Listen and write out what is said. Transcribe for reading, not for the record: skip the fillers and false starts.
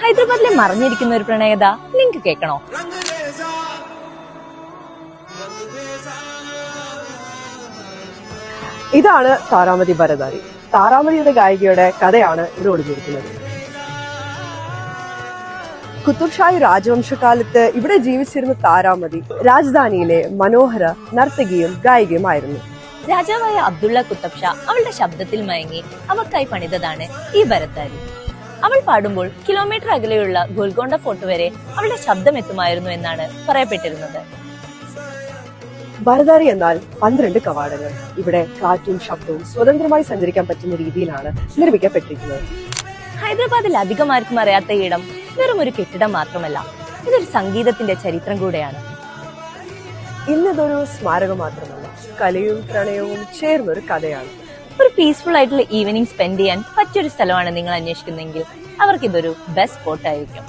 ഹൈദരാബാദിലെ മറിഞ്ഞിരിക്കുന്ന ഒരു പ്രണയത നിങ്ങൾക്ക് കേൾക്കണോ? ഇതാണ് താരാമതി ഭരതാരി. താരാമതിയുടെ ഗായികയുടെ കഥയാണ് ഇവിടെ ഒളിഞ്ഞിരിക്കുന്നത്. കുത്തുബ്ഷാഹി രാജവംശകാലത്ത് ഇവിടെ ജീവിച്ചിരുന്ന താരാമതി രാജധാനിയിലെ മനോഹര നർത്തകിയും ഗായികയുമായിരുന്നു. രാജാവായ അബ്ദുള്ള കുത്തബ് ഷാ അവളുടെ ശബ്ദത്തിൽ മയങ്ങി അവൾക്കായി പണിതതാണ് ഈ ഭരതാരി. അവൾ പാടുമ്പോൾ കിലോമീറ്റർ അകലെയുള്ള ഗോൽക്കൊണ്ട ഫോർട്ട് വരെ അവളുടെ ശബ്ദം എത്തുമായിരുന്നു എന്നാണ് പറയപ്പെട്ടിരുന്നത്. ഭരതാരി എന്നാൽ 12 കവാടങ്ങൾ. ഇവിടെ കാറ്റും ശബ്ദവും സ്വതന്ത്രമായി സഞ്ചരിക്കാൻ പറ്റുന്ന രീതിയിലാണ് നിർമ്മിക്കപ്പെട്ടിരിക്കുന്നത്. ഹൈദരാബാദിൽ അധികം ആർക്കും അറിയാത്ത ഇടം വെറും ഒരു കെട്ടിടം മാത്രമല്ല, ഇതൊരു സംഗീതത്തിന്റെ ചരിത്രം കൂടെയാണ്. ഇന്നിതൊരു സ്മാരകം മാത്രമല്ല, കലയും പ്രണയവും ചേർന്നൊരു കഥയാണ്. ഒരു പീസ്ഫുൾ ആയിട്ടുള്ള ഈവനിങ് സ്പെൻഡ് ചെയ്യാൻ പറ്റിയൊരു സ്ഥലമാണ് നിങ്ങൾ അന്വേഷിക്കുന്നതെങ്കിൽ അവർക്ക് ഇതൊരു ബെസ്റ്റ് സ്പോട്ട് ആയിരിക്കും.